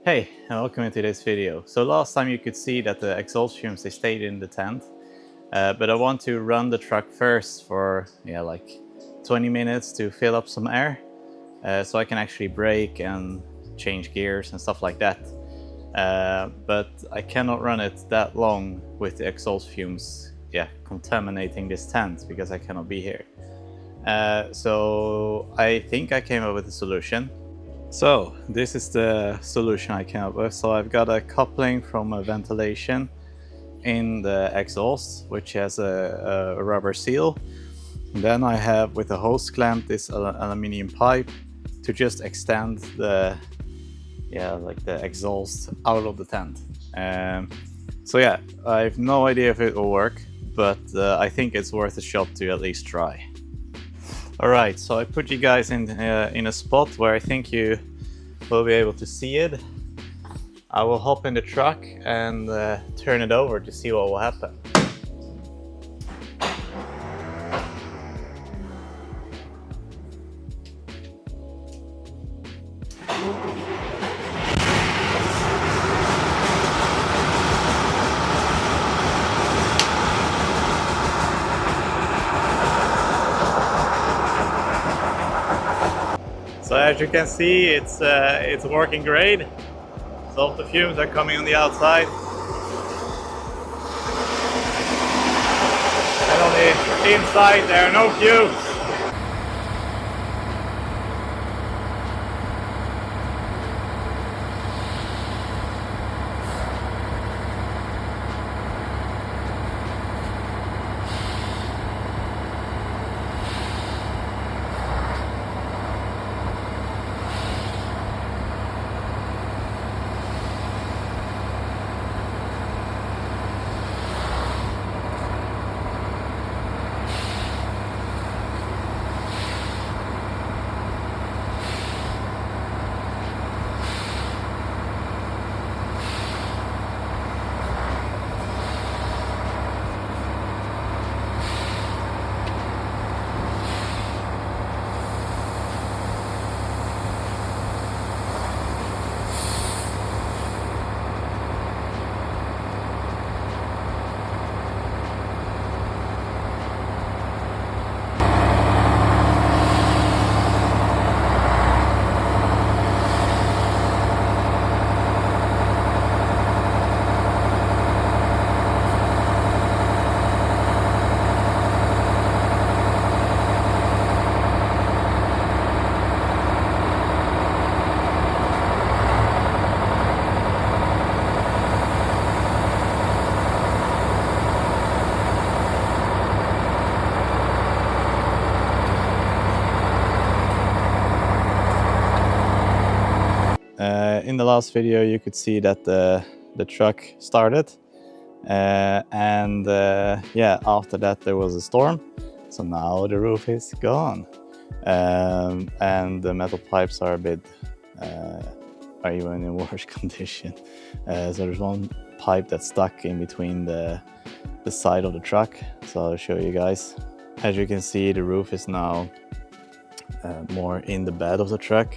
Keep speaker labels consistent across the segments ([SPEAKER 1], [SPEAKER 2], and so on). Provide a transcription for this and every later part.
[SPEAKER 1] Hey, and welcome into this video. So last time you could see that the exhaust fumes, they stayed in the tent. But I want to run the truck first for, like 20 minutes to fill up some air. So I can actually brake and change gears and stuff like that. But I cannot run it that long with the exhaust fumes, contaminating this tent because I cannot be here. So I think I came up with a solution. So this is the solution I came up with. So I've got a coupling from a ventilation in the exhaust, which has a rubber seal. And then I have, with a hose clamp, this aluminium pipe to just extend the the exhaust out of the tent. So yeah, I have no idea if it will work, but I think it's worth a shot to at least try. Alright, so I put you guys in a spot where I think you will be able to see it. I will hop in the truck and turn it over to see what will happen. So as you can see, it's working great. So the fumes are coming on the outside. And on the inside, there are no fumes. In the last video, you could see that the truck started, and after that there was a storm. So now the roof is gone, and the metal pipes are a bit are even in worse condition. So there's one pipe that's stuck in between the side of the truck. So I'll show you guys. As you can see, the roof is now more in the bed of the truck.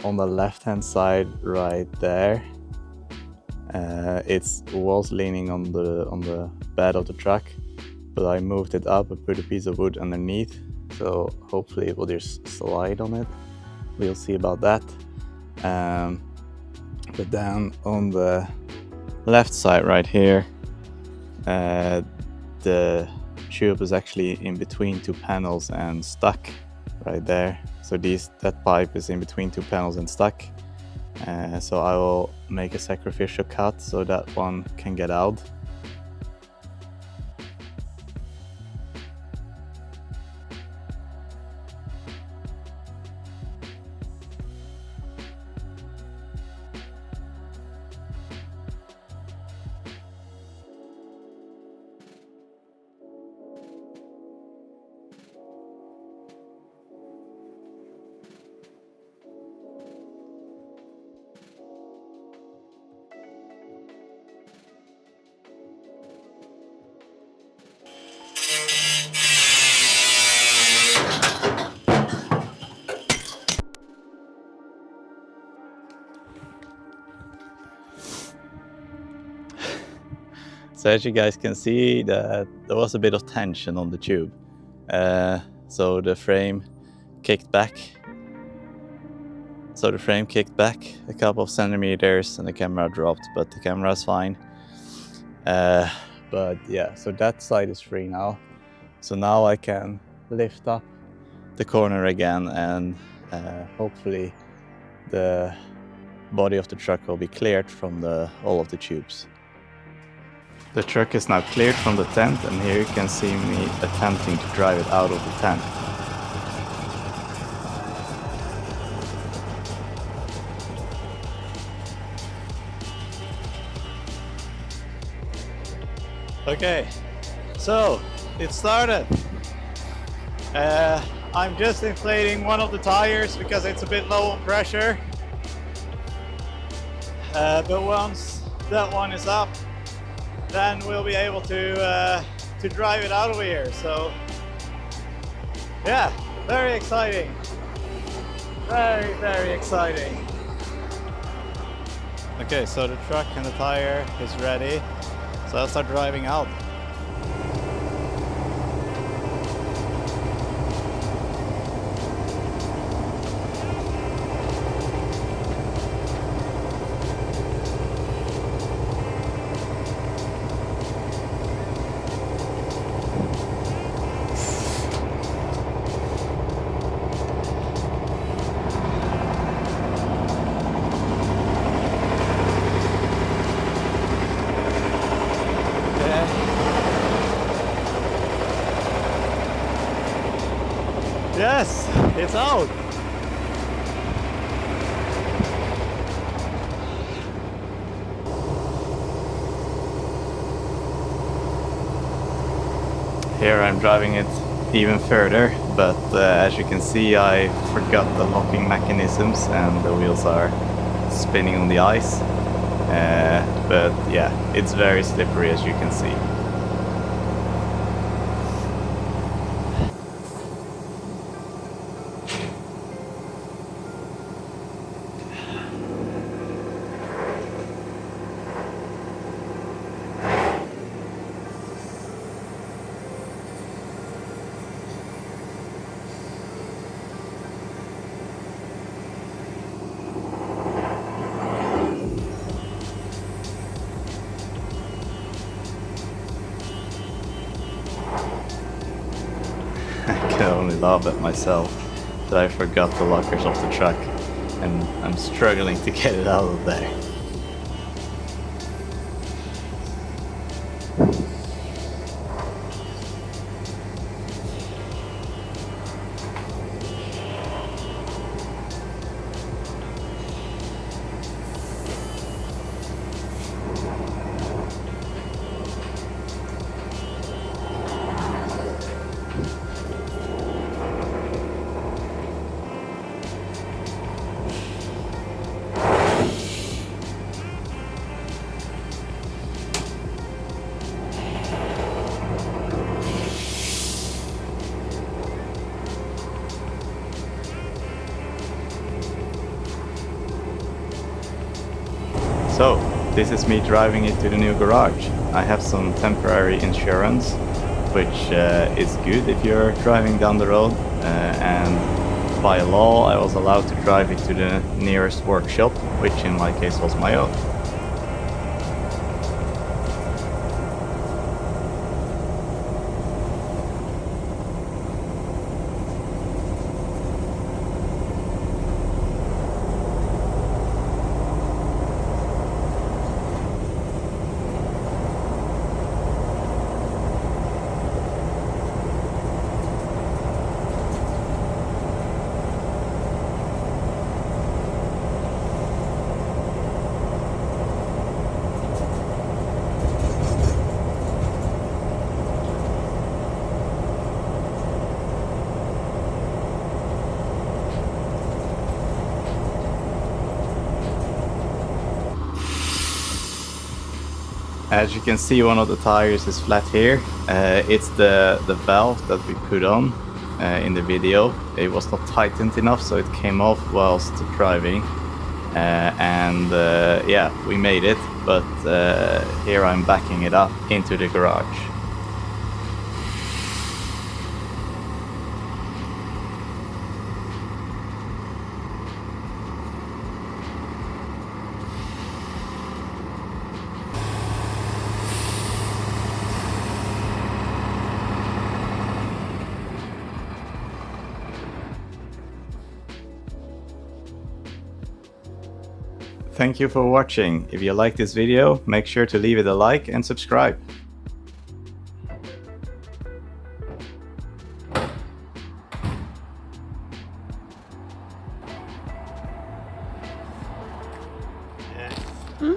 [SPEAKER 1] On the left hand side right there, it was leaning on the bed of the truck, but I moved it up and put a piece of wood underneath, so hopefully it will just slide on it. We'll see about that. But then on the left side right here, the tube is actually in between two panels and stuck right there. So that pipe is in between two panels and stuck. So I will make a sacrificial cut so that one can get out. So as you guys can see, there was a bit of tension on the tube. So the frame kicked back. A couple of centimeters and the camera dropped, but the camera is fine. But yeah, so that side is free now. So now I can lift up the corner again, and hopefully the body of the truck will be cleared from all of the tubes. The truck is now cleared from the tent, and here you can see me attempting to drive it out of the tent. Okay, so it started. I'm just inflating one of the tires because it's a bit low on pressure. But once that one is up, then we'll be able to drive it out of here. So yeah, very exciting. Very, very exciting. Okay, so the truck and the tire is ready. So I'll start driving out. Yes, it's out. Here I'm driving it even further, but as you can see, I forgot the locking mechanisms and the wheels are spinning on the ice. But yeah, it's very slippery, as you can see. I can only laugh at myself that I forgot the lockers of the truck and I'm struggling to get it out of there. So, this is me driving it to the new garage. I have some temporary insurance, which is good if you're driving down the road, and by law I was allowed to drive it to the nearest workshop, which in my case was my own. As you can see, one of the tires is flat here. It's the valve that we put on in the video. It was not tightened enough, so it came off whilst driving. Yeah, we made it, but here I'm backing it up into the garage. Thank you for watching. If you like this video, make sure to leave it a like and subscribe.
[SPEAKER 2] Hmm?